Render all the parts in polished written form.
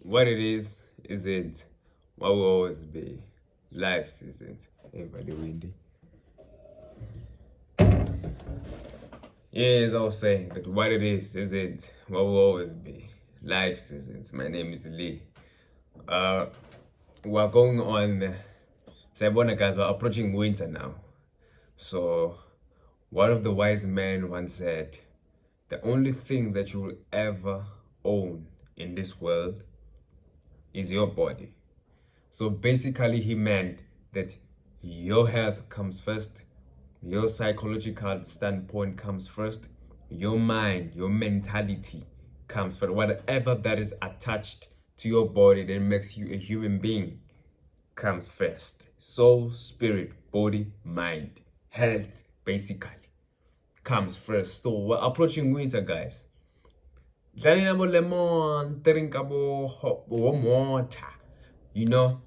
what it is isn't what will always be. Life isn't. Everybody windy. Yeah, as I was saying, that what it is isn't what will always be. Life isn't. My name is Lee. We're going on. Sabona guys, we're approaching winter now. So, one of the wise men once said, the only thing that you will ever own in this world is your body. So basically he meant that your health comes first, your psychological standpoint comes first, your mind, your mentality comes first. Whatever that is attached to your body that makes you a human being comes first. Soul, spirit, body, mind, health basically comes first. So we're approaching winter, guys. Lemon, drink warm water, you know.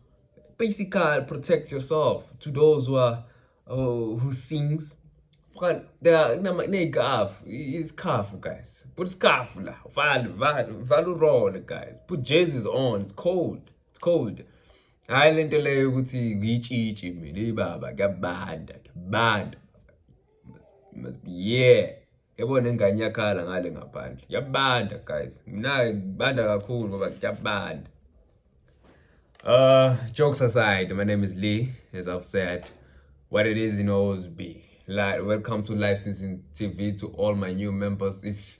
Basically, protect yourself. To those who sings, it's scarf, guys. Put scarf la, value roll, guys. Put jerseys on. It's cold. It's cold. Island le ukuthi ngiyichichi mina baba ngiyabanda must be yeah. Yabona ingane yakhala ngale ngaphandle. Yabanda guys. Mina ngibanda kakhulu ngoba ngiyabanda. Jokes aside, my name is Lee. As I've said, what it is, always be. Welcome to Licensing TV to all my new members. If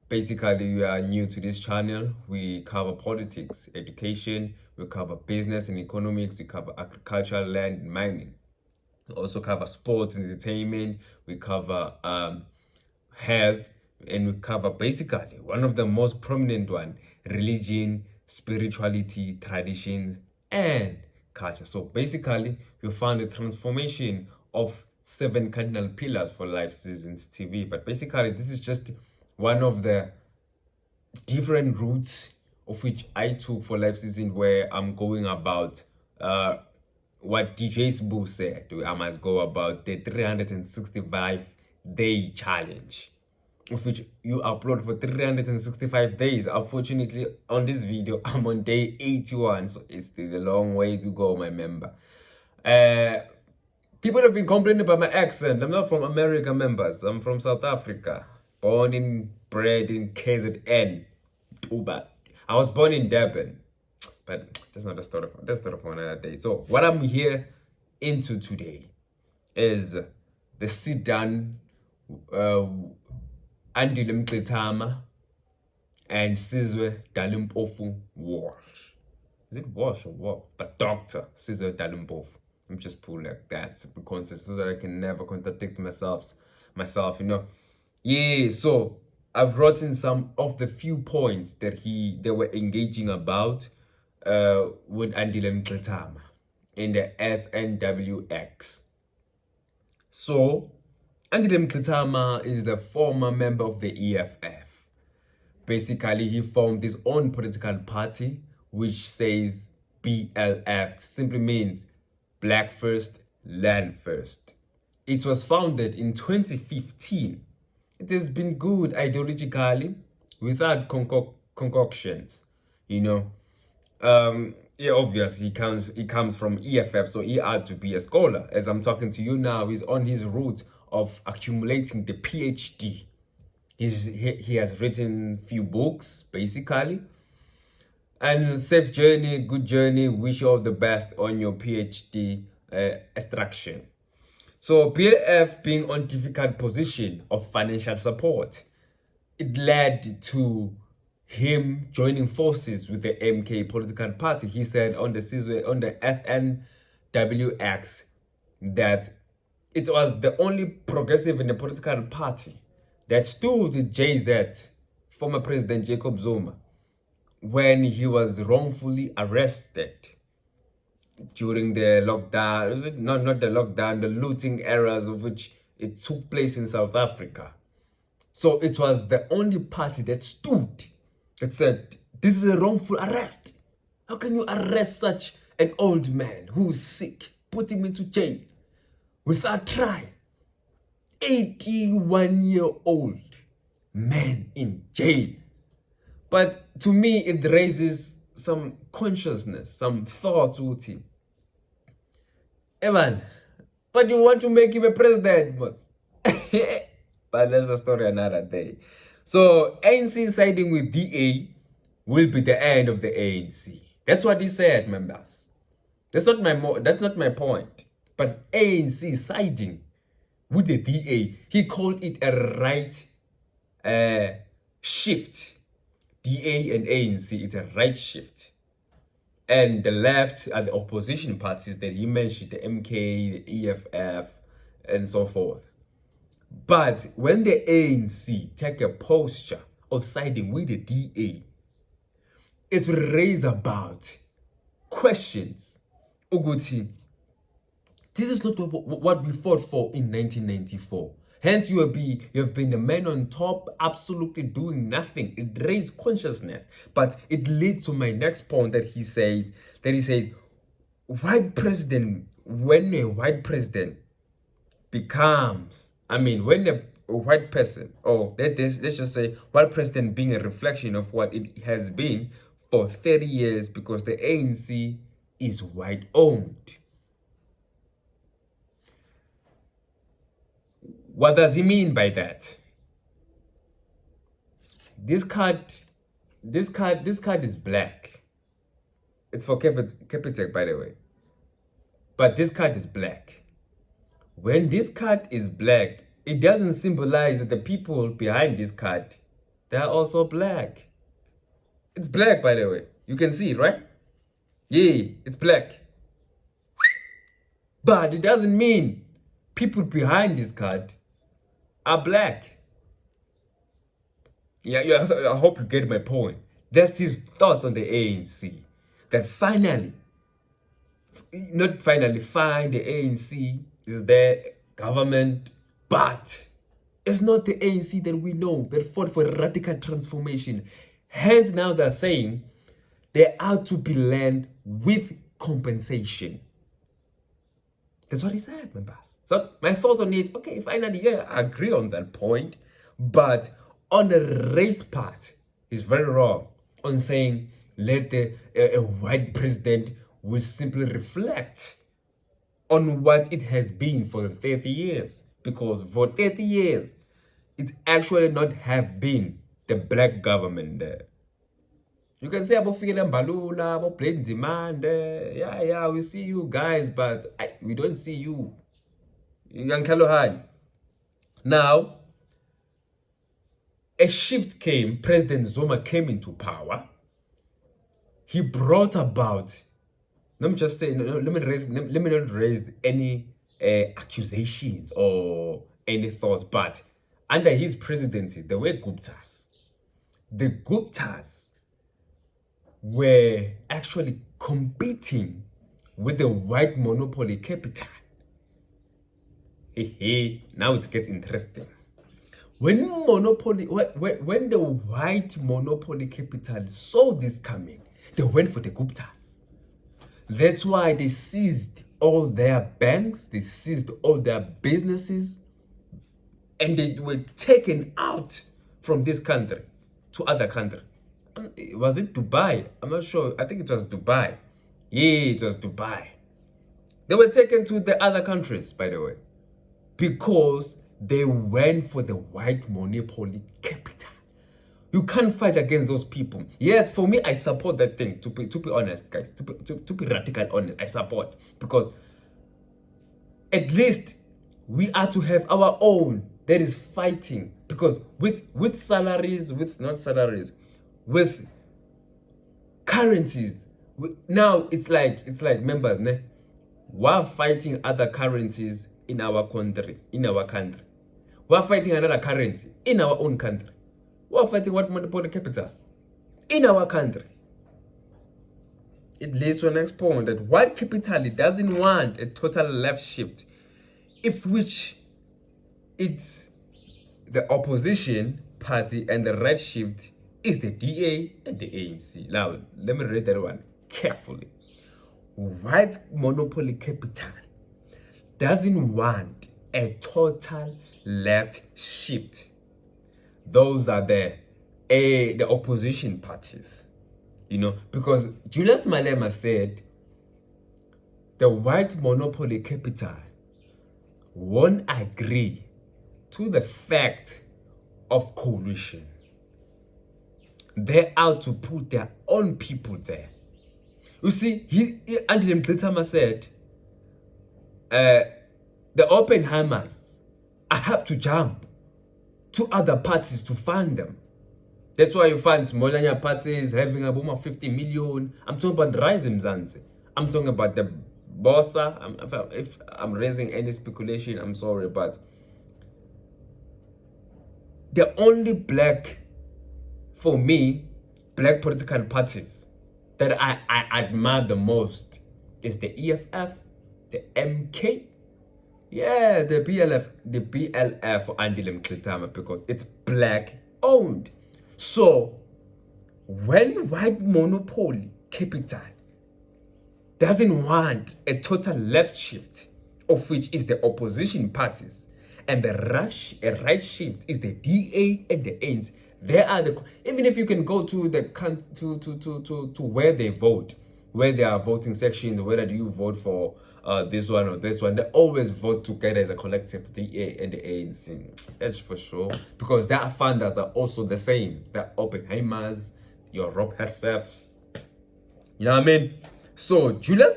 basically you are new to this channel, we cover politics, education, we cover business and economics, we cover agriculture, land, and mining. We also cover sports, entertainment, we cover health, and we cover basically one of the most prominent one, religion, spirituality, traditions, and culture. So basically, you found the transformation of 7 cardinal pillars for Life Seasons TV. But basically, this is just one of the different routes of which I took for Life Season, where I'm going about what DJ Smwx said. I must go about the 365-day challenge, of which you upload for 365 days. Unfortunately, on this video, I'm on day 81, so it's still a long way to go, my member. People have been complaining about my accent. I'm not from America, members. I'm from South Africa. Born and bred in KZN. But I was born in Durban. But that's not the story for another day. So what I'm here into today is the sit-down Andile Mngxitama and Sizwe Dalimpofu Walsh. Is it Walsh or Walsh? But Dr. Sizwe Dalimpofu. I'm just pull like that because so that I can never contradict myself, you know. Yeah, so I've written some of the few points that they were engaging about with Andile Mngxitama in the SNWX. So Andile Mngxitama is the former member of the EFF. Basically, he formed his own political party, which says BLF, simply means Black First, Land First. It was founded in 2015. It has been good ideologically, without concoctions, you know. Yeah, obviously he comes from EFF, so he had to be a scholar. As I'm talking to you now, he's on his route of accumulating the PhD. He has written few books, basically. And safe journey, good journey. Wish you all the best on your PhD extraction. So PLF being on difficult position of financial support, it led to him joining forces with the MK political party. He said on the SNWX that it was the only progressive in the political party that stood with JZ, former President Jacob Zuma, when he was wrongfully arrested during the lockdown. Was it not the lockdown, the looting eras of which it took place in South Africa. So it was the only party that stood, that said, this is a wrongful arrest. How can you arrest such an old man who's sick, put him into jail without trial? 81-year-old man in jail. But to me, it raises consciousness, some thoughts with him. Evan, but you want to make him a president, boss. But that's the story another day. So ANC siding with DA will be the end of the ANC. That's what he said, members. That's not my point. But ANC siding with the DA, he called it a right shift. DA and ANC, it's a right shift. And the left are the opposition parties that he mentioned, the MK, the EFF, and so forth. But when the ANC take a posture of siding with the DA, it will raise about questions. Uguti, this is not what we fought for in 1994. Hence, you have been the man on top, absolutely doing nothing. It raised consciousness. But it leads to my next point that he says, white president, when a white president becomes, when a white person, or let's just say white president being a reflection of what it has been for 30 years, because the ANC is white owned. What does he mean by that? This card is black. It's for Capitec, by the way. But this card is black. When this card is black, it doesn't symbolize that the people behind this card, they are also black. It's black, by the way. You can see it, right? Yeah, it's black. But it doesn't mean people behind this card are black. Yeah, I hope you get my point. There's this thought on the ANC that finally, the ANC is their government, but it's not the ANC that we know that fought for radical transformation. Hence, now they're saying they are to be land with compensation. That's what he said, members. So my thought on it, okay, finally, yeah, I agree on that point. But on the race part, it's very wrong on saying let a white president will simply reflect on what it has been for 30 years. Because for 30 years, it's actually not have been the black government there. You can say about Fikile Mbalula, about Mngxitama, yeah, we see you guys, but we don't see you. Now, a shift came. President Zuma came into power. He brought about, let me just say, let me not raise any accusations or any thoughts, but under his presidency, there were Guptas. The Guptas were actually competing with the white monopoly capital. Now it gets interesting. When the white monopoly capital saw this coming, they went for the Guptas. That's why they seized all their banks, they seized all their businesses, and they were taken out from this country to other country. Was it Dubai? I'm not sure. I think it was Dubai. Yeah, it was Dubai. They were taken to the other countries, by the way, because they went for the white monopoly capital. You can't fight against those people. Yes, for me, I support that thing. To be honest, guys, to be radical honest, I support, because at least we are to have our own that is fighting. Because with salaries, with currencies, now it's like members, ne? We're fighting other currencies in our country, We're fighting another currency in our own country. We're fighting what monopoly capital in our country. It leads to the next point that white capital doesn't want a total left shift, if which it's the opposition party, and the right shift is the DA and the ANC. Now, let me read that one carefully. White monopoly capital doesn't want a total left shift. Those are the opposition parties. You know, because Julius Malema said the white monopoly capital won't agree to the fact of coalition. They're out to put their own people there. You see, Andile Mngxitama said, the Oppenheimers, I have to jump to other parties to fund them. That's why you find smaller parties having about 50 million. I'm talking about Rise Mzansi. I'm talking about the Bossa. If I'm raising any speculation, I'm sorry, but the only black, for me, black political parties that I admire the most is the EFF, the MK, yeah, the BLF for Andile Mngxitama, because it's black owned. So when white monopoly capital doesn't want a total left shift, of which is the opposition parties, and the right shift is the DA and the ANC, there are the, even if you can go to the to where they vote, where they are voting sections, whether do you vote for this one or this one, they always vote together as a collective, the DA and the ANC. That's for sure, because their funders are also the same. The Oppenheimers, your Rob Hessefs, you know what I mean? So Julius,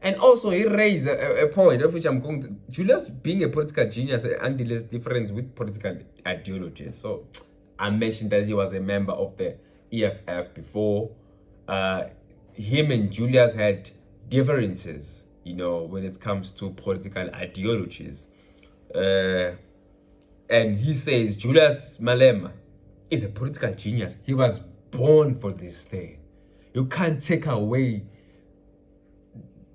and also he raised a point of which I'm going to, Julius being a political genius and Andile's difference with political ideology. So I mentioned that he was a member of the EFF before. Him and Julius had differences, you know, when it comes to political ideologies. And he says Julius Malema is a political genius. He was born for this thing. You can't take away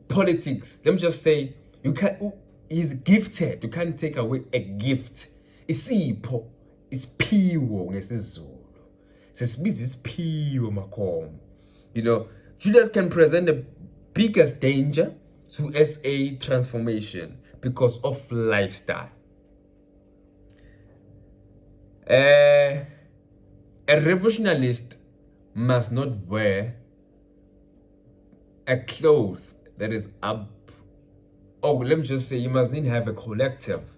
politics. Let me just say, you can't, he's gifted. You can't take away a gift. Isipho isiphiwo ngesizulu. Sisibiza isiphiwo makhomo. You know, Julius can present the biggest danger to SA transformation because of lifestyle. A revolutionist must not wear a cloth that is up, or let me just say, you must not have a collective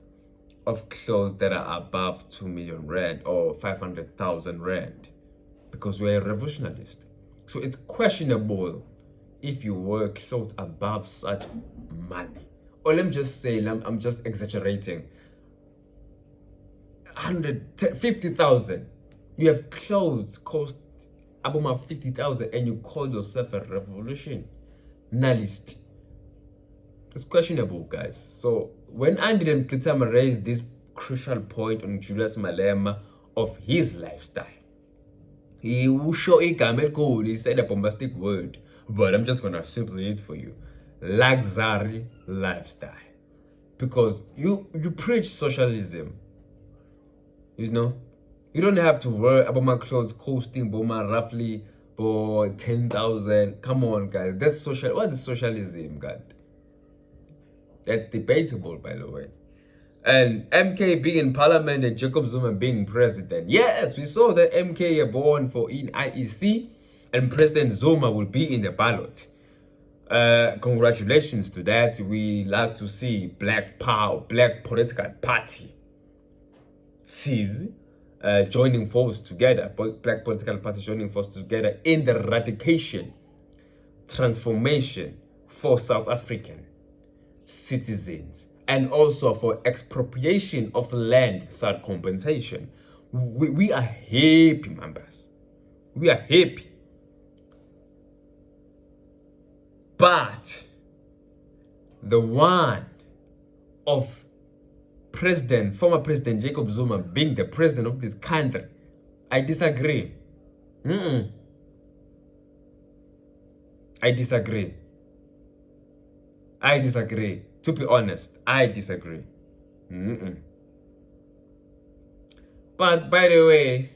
of clothes that are above 2 million rand or 500,000 rand, because you're a revolutionist. So it's questionable if you wear clothes above such money. Or let me just say, I'm just exaggerating, 150,000. You have clothes cost about 50,000 and you call yourself a revolutionalist. It's questionable, guys. So when Andile Mngxitama raised this crucial point on Julius Malema of his lifestyle, he will show a camel code. He said a bombastic word, but I'm just gonna simply read for you: luxury lifestyle. Because you preach socialism, you know. You don't have to worry about my clothes costing Boma roughly for 10,000. Come on, guys. That's social. What is socialism, God? That's debatable, by the way. And MK being in parliament and Jacob Zuma being president. Yes, we saw that MK born for in IEC and President Zuma will be in the ballot. Congratulations to that. We like to see black power, black political party joining forces together, black political parties joining forces together in the eradication, transformation for South African citizens, and also for expropriation of land without compensation. We are happy, members. We are happy. But the one of former President Jacob Zuma being the president of this country, I disagree. I disagree. To be honest, I disagree. But by the way,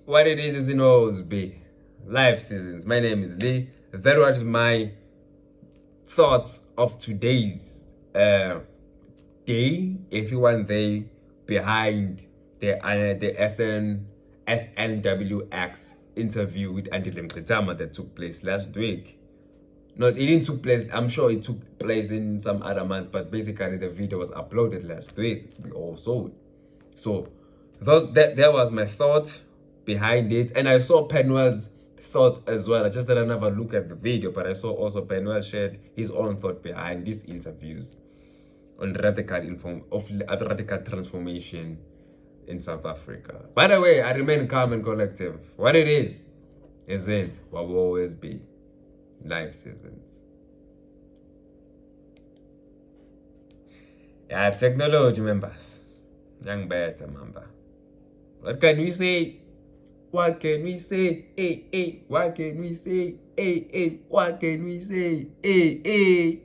what it is it always be. Life seasons. My name is Lee. That was my thoughts of today's day, everyone day behind the SNWX interview with Andile Mngxitama that took place last week. It didn't took place, I'm sure it took place in some other months, but basically the video was uploaded last week. We all saw it. So that was my thought behind it. And I saw Penuel's thought as well. I just didn't have a look at the video, but I saw also Penuel shared his own thought behind these interviews on radical transformation in South Africa. By the way, I remain calm and collective. What it is isn't what will always be. Life seasons. Yeah, technology members. Young better, member. What can we say? What can we say? Hey, hey, what can we say? Hey, hey, what can we say? Hey, hey.